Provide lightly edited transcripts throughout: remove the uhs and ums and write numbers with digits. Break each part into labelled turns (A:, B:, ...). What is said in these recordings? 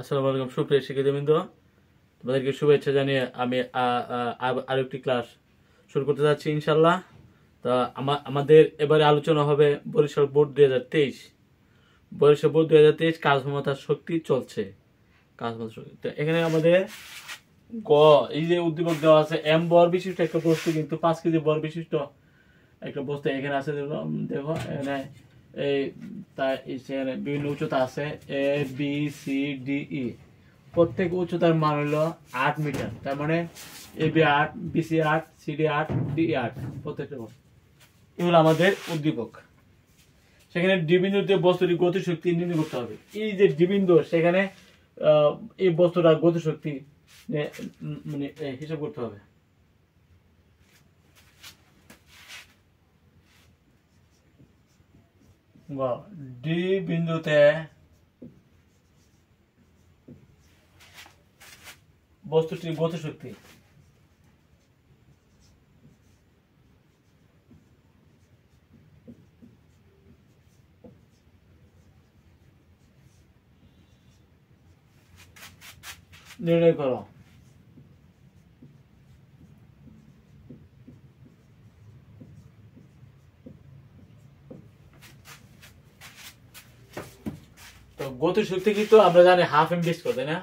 A: আসসালামু আলাইকুম সুপ্রিয় শিক্ষার্থীবৃন্দ, তোমাদেরকে শুভেচ্ছা জানিয়ে আমি আরেকটি ক্লাস শুরু করতে যাচ্ছি ইনশাল্লাহ। তো আমাদের এবারে আলোচনা হবে বরিশাল বোর্ড 2023। বরিশাল বোর্ড 2023 কাজক্ষমতার শক্তি চলছে। কাজক্ষমতার শক্তি, তো এখানে আমাদের এই যে উদ্দীপক দেওয়া আছে, এম বর বিশিষ্ট একটা বস্তু, কিন্তু 5 কেজি বর বিশিষ্ট একটা বস্তু এখানে আছে। দেখো এখানে সেখানে বিভিন্ন উচ্চতা আছে, A B C D E. প্রত্যেক উচ্চতার মান হলো 8 মিটার। তার মানে A B 8, B C 8, C D 8, D 8 প্রত্যেকটা। এগুলো আমাদের উদ্দীপক। সেখানে ডি বিন্দুতে বস্তুটি গতিশক্তি নির্ণয় করতে হবে। এই যে ডি বিন্দু, সেখানে এই বস্তুটার গতিশক্তি মানে হিসাব করতে হবে। ডি বিন্দুতে বস্তুটির গতিশক্তি নির্ণয় করো। তো গতিশক্তি কিন্তু আমরা জানি হাফ এম স্কয়ার, তাই না?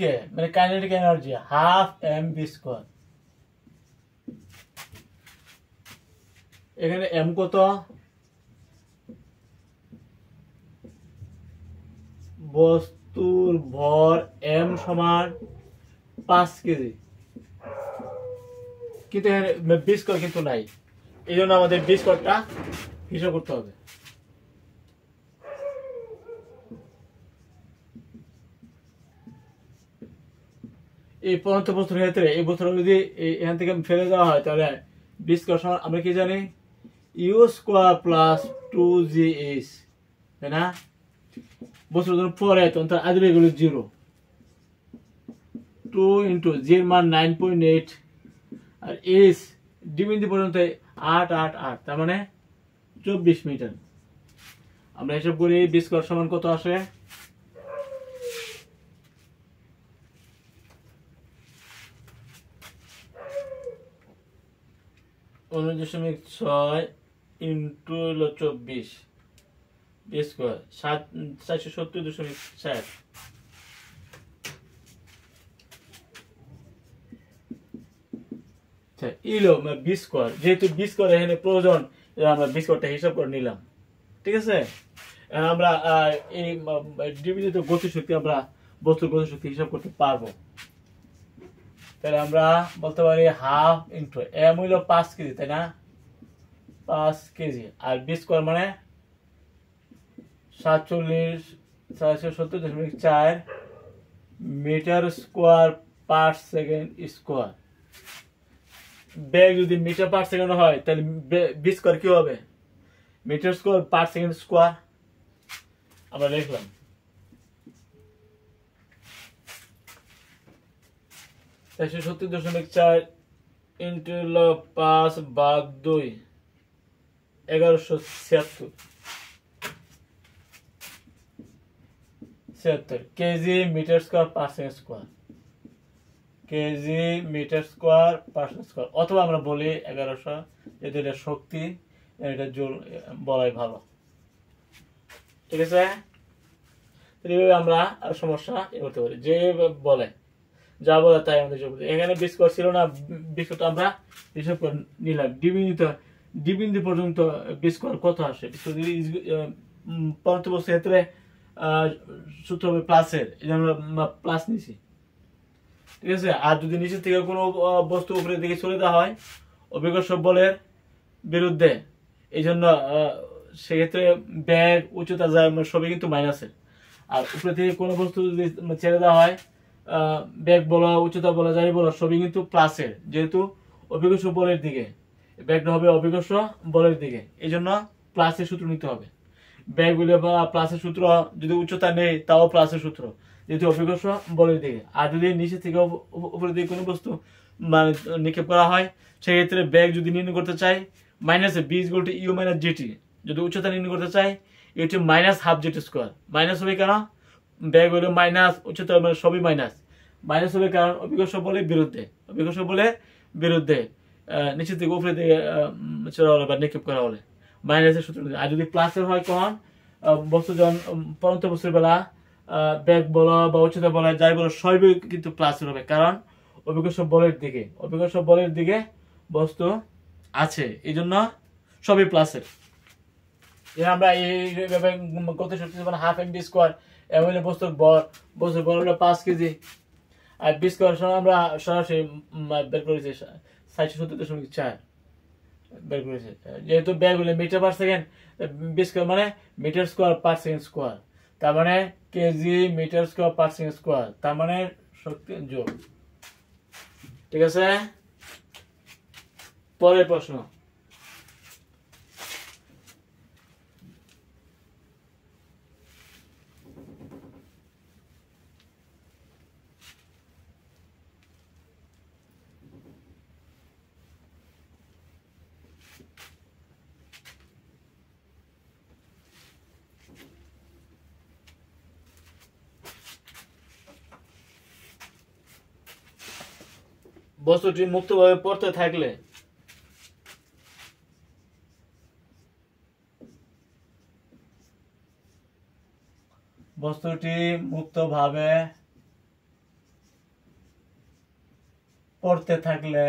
A: কে মানে kinetic energy half M V square. এখানে এম কত? বস্তুর ভর এম সমান 5 কেজি, কিন্তু এখানে বি স্কয়ার কিন্তু নাই। এই জন্য আমাদের বি স্কয়ারটা হিসাব করতে হবে। এই পদার্থ বস্তুর ক্ষেত্রে এই বস্তুটা যদি এখান থেকে ফেলে দেওয়া হয়, তাহলে বি স্কয়ার সমান আমরা কি জানি? ইউ স্কয়ার প্লাস 2gh, তাই না? বস্তুর যখন 4 তখন তার আগে এগুলো 0। 2 ইন্টু জি এর মান 9.8, আর এস ডি বিন্দু পর্যন্ত 8 8 8, তার মানে 24 মিটার। আমরা হিসাব করি বি স্কয়ার সমান কত আসে? 19.6 into 24 V square 470.4। V square, যেহেতু বি স্কয়ার এখানে প্রয়োজন, আমরা বি স্কয়ারটা হিসাব করে নিলাম। ঠিক আছে, আমরা এই ডিভিজিত গতিশক্তি, আমরা বস্তুর গতিশক্তি হিসাব করতে পারবো। তাহলে আমরা বলতে পারি হাফ ইন্টু এম হইল 5 কেজি, তাই না? 5 কেজি, আর বি স্কয়ার মানে 470.4 meter square per second square. বেগ যদি মিটার পার সেকেন্ড হয়, তাহলে বি স্কয়ার কি হবে? Metre square per second square. আমরা লিখলাম 470.4 into 5/2 1176 KG metre square per second square. KG metre square per second square, অথবা আমরা বলি 1100, যেহেতু এটা শক্তি, এটা জুল বলাই ভালো। ঠিক আছে, এইভাবে আমরা সমস্যা করতে পারি। যে বলে যা বলে তাই আমাদের হিসাব। এখানে বি স্কয়ার ছিল না, বি স্কয়ারটা আমরা হিসাব করে নিলাম। ডি বিন্দু পর্যন্ত বি স্কয়ার কত আসে? পদার্থ বস্তুর ক্ষেত্রে সূত্র হবে প্লাসের, এই জন্য আমরা প্লাস নিছি। ঠিক আছে, আর যদি নিচের থেকে কোনো বস্তু উপরের দিকে চলে দেওয়া হয় অভিকর্ষ বলের বিরুদ্ধে, এই জন্য সেক্ষেত্রে ব্যাগ উচ্চতা যায় সবই কিন্তু মাইনাসের। আর উপরে থেকে কোনো বস্তু যদি ছেড়ে দেওয়া হয়, ব্যাগ বলা উচ্চতা বলা যাই বলা সবই কিন্তু প্লাসের, যেহেতু অভিকর্ষ বলের দিকে ব্যাগটা হবে অভিকর্ষ বলের দিকে, এই জন্য প্লাসের সূত্র নিতে হবে। ব্যাগ বলে বা প্লাসের সূত্র, যদি উচ্চতা নেই তাও প্লাসের সূত্র, যেহেতু অভিকর্ষ বলের দিকে। আর যদি নিচে থেকে উপরের দিকে কোনো বস্তু মানে নিক্ষেপ করা হয়, সেক্ষেত্রে বেগ যদি নির্ণয় করতে চাই মাইনাসে V equal to U minus GT, যদি উচ্চতা নির্ণয় করতে চাই এটি minus half GT square. Minus হবে কেন? বেগ হলো মাইনাস, উচ্চতা মানে সবই মাইনাস। মাইনাস হবে কারণ অভিকর্ষ বলের বিরুদ্ধে, অভিকর্ষ বলের বিরুদ্ধে নিচের দিকে উপরে দিকে চড়া হলে বা নিক্ষেপ করা হলে মাইনাসের সূত্র। আর যদি প্লাসের হয় কখন? বস্তু যখন পরন্ত বস্তুর বেলা বেগ বলো বা উচ্চতা বলা যাই বলো সবই কিন্তু প্লাসের হবে, কারণ অভিকর্ষ বলের দিকে, অভিকর্ষ বলের দিকে বস্তু আছে, এই জন্য সবই প্লাসের। আমরা এইভাবে গতি শক্তি half M V square M হলে বস্তুর ভর, বস্তুর ভর হলো 5 কেজি। আর বি স্কোয়ার আমরা সরাসরি বের করেছি 770.4 বের করেছি। যেহেতু ব্যাগ হলে meter per second, V square মানে meter square per second square, তার মানে KG meter square per second square, তার মানে শক্তি জোল। ঠিক আছে, পরের প্রশ্ন। বস্তুটি মুক্তভাবে পড়তে থাকলে বস্তুটি মুক্তভাবে পড়তে থাকলে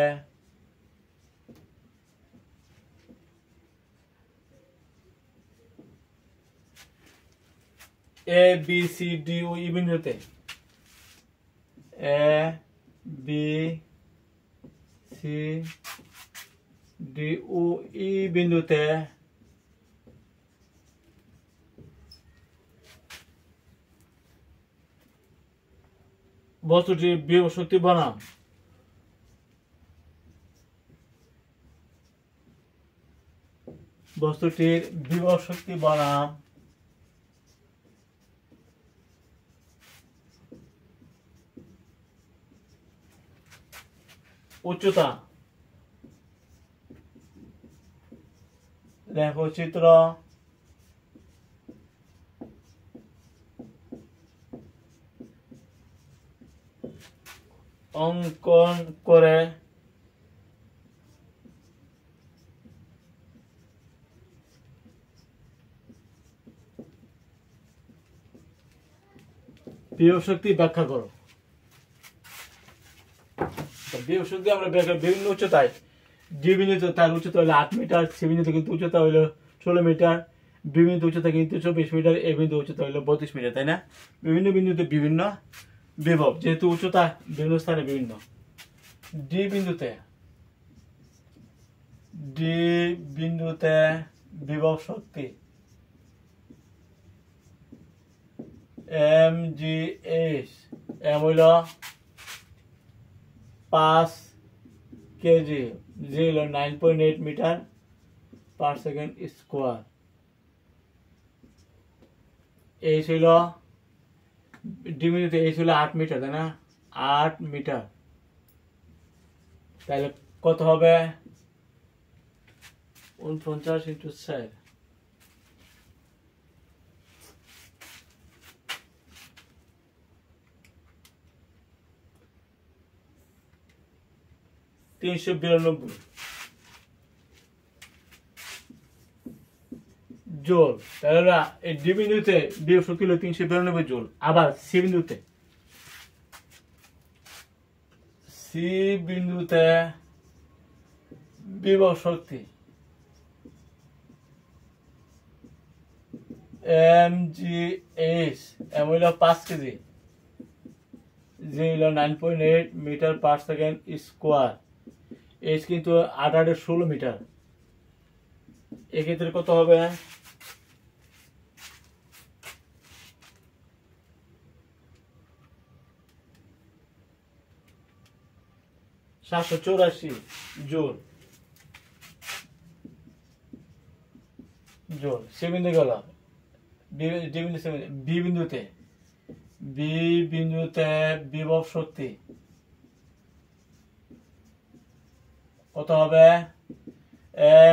A: এ বি সি ডি ও ই বিন্দুতে, এ বি সি ডি ও ই বিন্দুতে বস্তুটির বিভব শক্তি বনাম বস্তুটির বিভব শক্তি বনাম উচ্চতা। দেখো চিত্র অঙ্কন করে বিভব শক্তি ব্যাখ্যা করো। বিভব শক্তি আমরা বিভিন্ন উচ্চতায়, ডি বিন্দুতে তার উচ্চতা হলো 8 মিটার, সি বিন্দুতে কিন্তু উচ্চতা হলো 16 মিটার, বি বিন্দু উচ্চতা কিন্তু 24 মিটার, এ বিন্দু উচ্চতা হলো 32 মিটার, তাই না? বিভিন্ন বিন্দুতে বিভিন্ন বিভব, যেহেতু উচ্চতা বিভিন্ন স্থানে বিভিন্ন। ডি বিন্দুতে, ডি বিন্দুতে বিভব শক্তি এম জি এইচ, এম হইল 5 কেজি, জি হলো 9.8 metre per second square, H হইল ডি বিন্দুতে এইচ হলো 8 মিটার, তাই না? 8 মিটার, তাহলে কত হবে? 49 × 4, $392 জোল। তাহলে এই ডি বিন্দুতে বিভব শক্তি হলো 392 জোল। আবার সি বিন্দুতে, সি বিন্দুতে বিভব শক্তি এম জি এইচ, এম হইল 5 কেজি, জি হইল 9.8 metre per second square, H কিন্তু 8 8 16 মিটার। এক্ষেত্রে কত হবে? 784 জোল। জোল। সি বিন্দু গেল, বি বিন্দুতে বি বিন্দুতে বিভব শক্তি কত হবে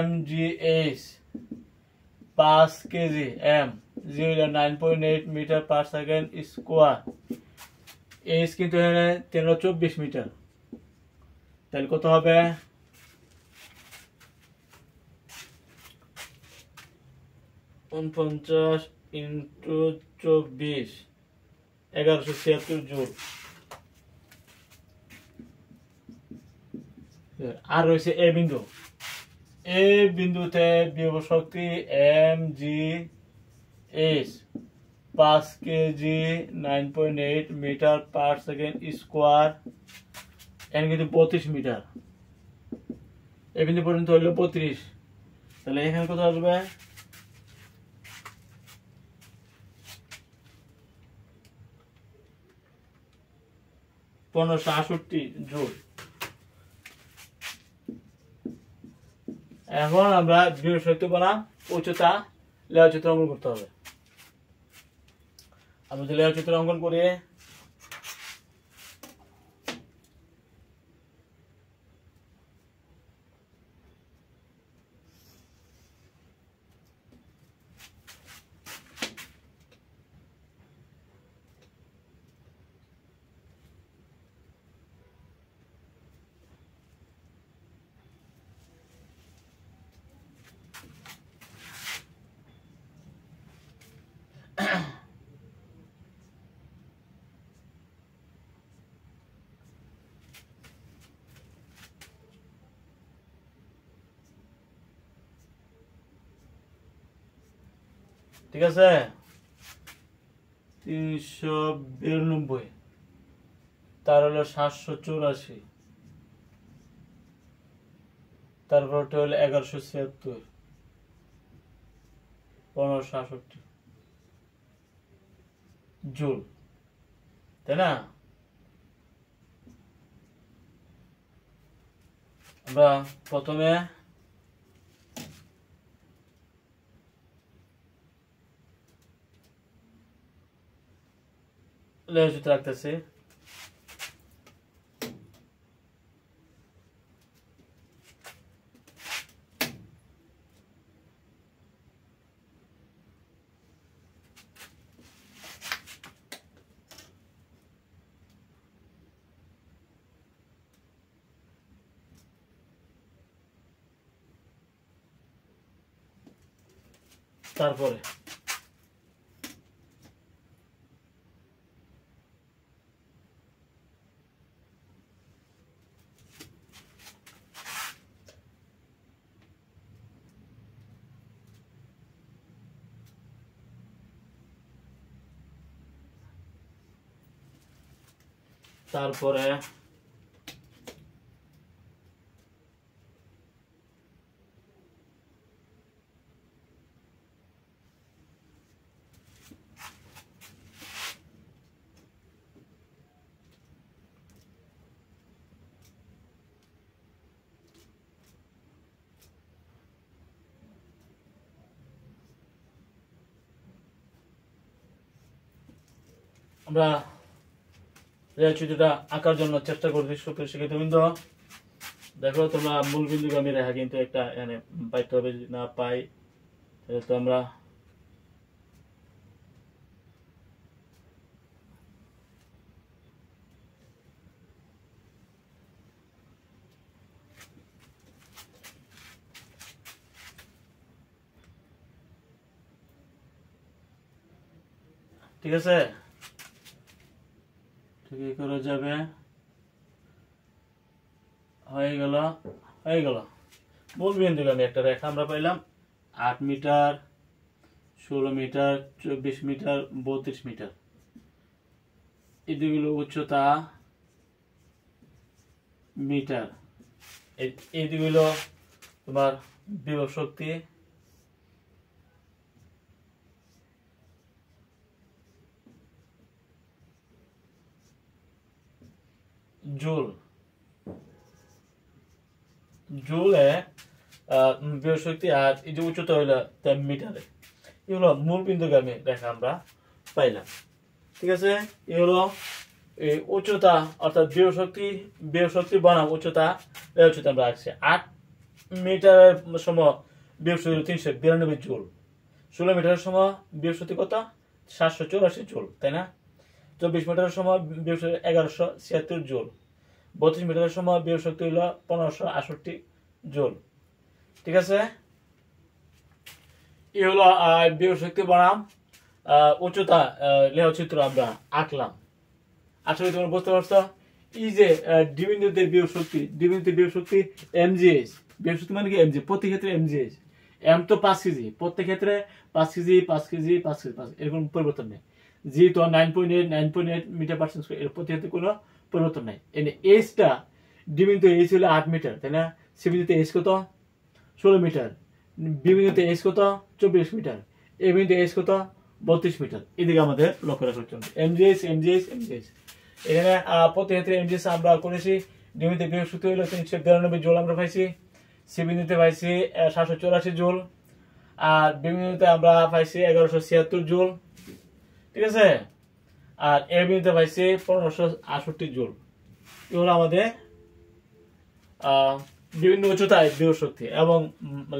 A: mgh 5 KG m 9.8 metre per second square h কিন্তু এখানে 324 মিটার তাহলে কত হবে 49 ইন্টু 24 1176 জুল আর রয়েছে এ বিন্দু এ বিন্দুতে বিভব শক্তি mgh 5 KG 9.8 metre per second square এখানে কিন্তু 32 মিটার এই বিন্দু পর্যন্ত হলো 32 তাহলে এখানে কত আসবে 1568 জুল এখন আমরা বিভব শক্তি বনাম উচ্চতা লেয়ার চিত্র অঙ্কন করতে হবে আমরা যদি লেয়ার চিত্র অঙ্কন করি ঠিক আছে 392 তার হলো 784 তারপর হলো 1176 1568 জুল তাই না আমরা প্রথমে লেয়ার চিত্র রাখতেছি তারপরে তারপরে আমরা রেল চিত্রটা আঁকার জন্য চেষ্টা করছি সুপ্রিয় শিক্ষার্থীবৃন্দ দেখো তোমরা মূল বিন্দুগামী রেখা কিন্তু একটা এখানে পাইতে হবে যদি না পাই তাহলে তো আমরা ঠিক আছে ঠিক করা যাবে হয়ে গেল মূল বিন্দুগামী একটা রেখা আমরা পাইলাম 8 মিটার 16 মিটার 24 মিটার 32 মিটার এই দুইগুলো উচ্চতা মিটার এই দুইগুলো তোমার বিভব শক্তি জুল জুলে বিভব শক্তি আর এই যে উচ্চতা হইলো মিটারে এগুলো মূল বিন্দুগামী রেখা আমরা পাইলাম ঠিক আছে। এই হলো এই উচ্চতা অর্থাৎ বিভব শক্তি বনাম উচ্চতা আমরা রাখছি 8 মিটারের সময় বিভব শক্তি 392 জুল, 16 মিটারের সময় বিভব শক্তি কত 784 জুল, তাই না? 24 মিটারের সময় বিভব শক্তি 1176 জুল, 32 মিটারের সময় বিভব শক্তি হলো 1568 জুল, ঠিক আছে। এই হলো বিভব শক্তি বনাম উচ্চতা লেখচিত্র আমরা আঁকলাম। আসলে তোমরা বুঝতে পারছো এই যে ডিবিন্দুতে বিভব শক্তি এমজিএইচ, বিভব শক্তি মানে কি এমজি, প্রতি ক্ষেত্রে এমজিএইচ, এম তো 5 কেজি, প্রত্যেক ক্ষেত্রে 5 কেজি এরকম পরিবর্তন নেই। জি তো 9.8 মিটার পার সেকেন্ড, এর প্রতি ক্ষেত্রে কোনো পরিবর্তন নাই। এনে এইচটা ডিবিন্দুতে এইচ হলো 8 মিটার, তাই না? সিবিন্দুতে এইচ কত 16 মিটার, বিবিন্দুতে এইচ কত 24 মিটার, এ বিন্দুতে এইচ কত 32 মিটার। এদিকে আমাদের লক্ষ্য রাখা হচ্ছে এমজিএইচ। এখানে প্রতি ক্ষেত্রে এমজিএইচ আমরা করেছি, ডিবিন্দুতে বিভব শক্তি হলো 392 জুল আমরা পাইছি, সি বিন্দুতে পাইছি 784 জুল, আর বিন্দুতে আমরা পাইছি 1176 জুল, ঠিক আছে। আর এ বিন্দুতে পাইছি 1568 জুল। এগুলো আমাদের বিভিন্ন উচ্চতায় বিভব শক্তি এবং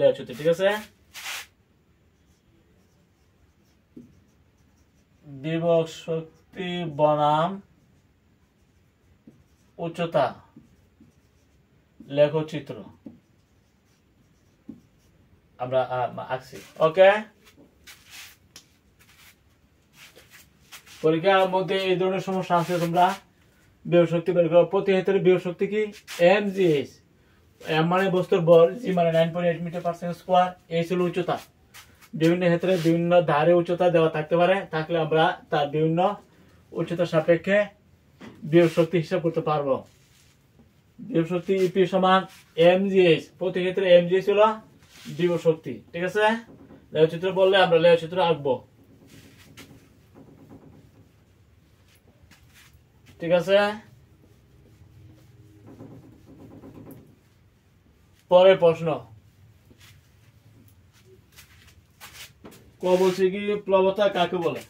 A: লেখচিত্র, ঠিক আছে। বিভব শক্তি বনাম উচ্চতা লেখচিত্র আমরা আঁকছি, ওকে। পরীক্ষার মধ্যে এই ধরনের সমস্যা আছে, তোমরা বিভব শক্তি বের করো। প্রতি ক্ষেত্রে বিভব শক্তি কি এমজিএইচ, এম মানে বস্তুর ভর, জি মানে 9.8 metre per second square, H হলো উচ্চতা। বিভিন্ন ক্ষেত্রে বিভিন্ন ধারে উচ্চতা দেওয়া থাকতে পারে, থাকলে আমরা তার বিভিন্ন উচ্চতার সাপেক্ষে বিভব শক্তি হিসাব করতে পারবো। বিভব শক্তি ইপি সমান এমজিএইচ, প্রতি ক্ষেত্রে এমজিএইচ হলো বিভব শক্তি, ঠিক আছে। লেখচিত্র বললে আমরা লেখচিত্র আঁকবো, ঠিক আছে। পরের প্রশ্ন বলছে কি প্লবতা কাকে বলে?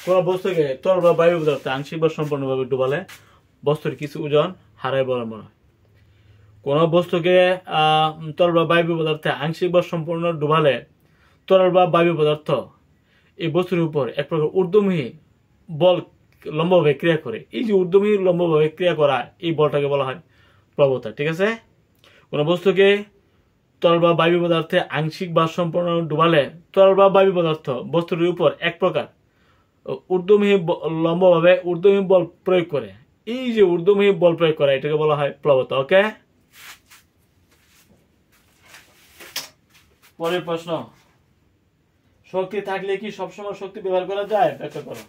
A: কোন বস্তুকে তরল বা বায়ু পদার্থে আংশিক বা সম্পূর্ণভাবে ডুবালে বস্তুর কিছু ওজন হারায় বলে মনে হয়। কোন বস্তুকে তরল বা বায়ু পদার্থে আংশিক বা সম্পূর্ণ ডুবালে তরল বা বায়ু পদার্থ এই বস্তুর উপর এক প্রকার ঊর্ধ্বমুখী বল লম্বভাবে ক্রিয়া করে। এই যে ঊর্ধ্বমুখী লম্বভাবে ক্রিয়া করা, এই বলটাকে বলা হয় প্রবণতা, ঠিক আছে। কোন বস্তুকে তরল বা বায়ু পদার্থে আংশিক বা সম্পূর্ণ ডুবালে তরল বা বায়ু পদার্থ বস্তুটির উপর এক প্রকার ঊর্ধ্বমুখী লম্বভাবে ঊর্ধ্বমুখী বল প্রয়োগ করে। এই যে ঊর্ধ্বমুখী বল প্রয়োগ করা, এটাকে বলা হয় প্লবতা, ওকে। পরের প্রশ্ন, শক্তি থাকলে কি সবসময় শক্তি ব্যবহার করা যায়? ব্যাখ্যা করো।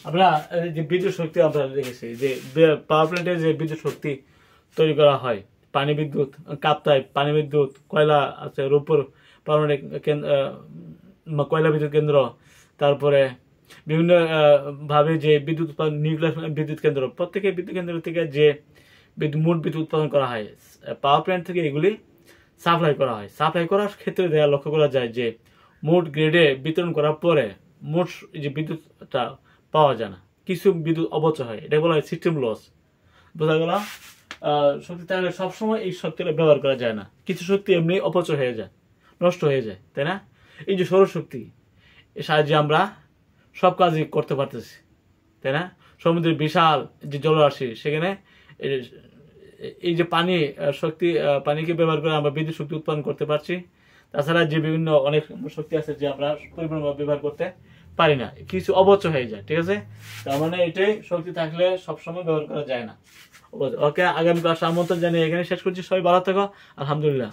A: আমরা যে বিদ্যুৎ শক্তি আমরা দেখেছি, যে পাওয়ার প্ল্যান্টে যে বিদ্যুৎ শক্তি তৈরি করা হয়, পানি বিদ্যুৎ, কাপ্তায় পানি বিদ্যুৎ, কয়লা আছে, রূপপুর পারমাণবিক কয়লা বিদ্যুৎ কেন্দ্র, তারপরে বিভিন্ন ভাবে যে বিদ্যুৎ উৎপাদন, নিউক্লিয়ার বিদ্যুৎ কেন্দ্র, প্রত্যেকের বিদ্যুৎ কেন্দ্র থেকে যে মোট বিদ্যুৎ উৎপাদন করা হয়, পাওয়ার প্ল্যান্ট থেকে এগুলি সাপ্লাই করা হয়। সাপ্লাই করার ক্ষেত্রে লক্ষ্য করা যায় যে মোট গ্রেডে বিতরণ করার পরে মোট যে বিদ্যুৎটা পাওয়া যায় না, কিছু বিদ্যুৎ অপচয় হয়, এটা বলা হয় সিস্টেম লস। বোঝা গেল? শক্তি থাকলে সবসময় এই শক্তিটা ব্যবহার করা যায় না, কিছু শক্তি এমনি অপচয় হয়ে যায়, নষ্ট হয়ে যায়, তাই না? এই যে সৌরশক্তি, এর সাহায্যে আমরা সব কাজই করতে পারতেছি, তাই না? সমুদ্রের বিশাল যে জলরাশি, সেখানে এই যে পানি শক্তি, পানিকে ব্যবহার করে আমরা বিদ্যুৎ শক্তি উৎপাদন করতে পারছি। তাছাড়া যে বিভিন্ন অনেক শক্তি আছে যে আমরা পরিপূর্ণভাবে ব্যবহার করতে পারি না, কিছু অবচয় হয়ে যায়, ঠিক আছে। তার মানে এটাই, শক্তি থাকলে সবসময় ব্যবহার করা যায় না। ওকে, আগামী ক্লাসে আমন্ত্রণ জানিয়ে এখানে শেষ করছি। সবাই ভালো থাকো, আলহামদুলিল্লাহ।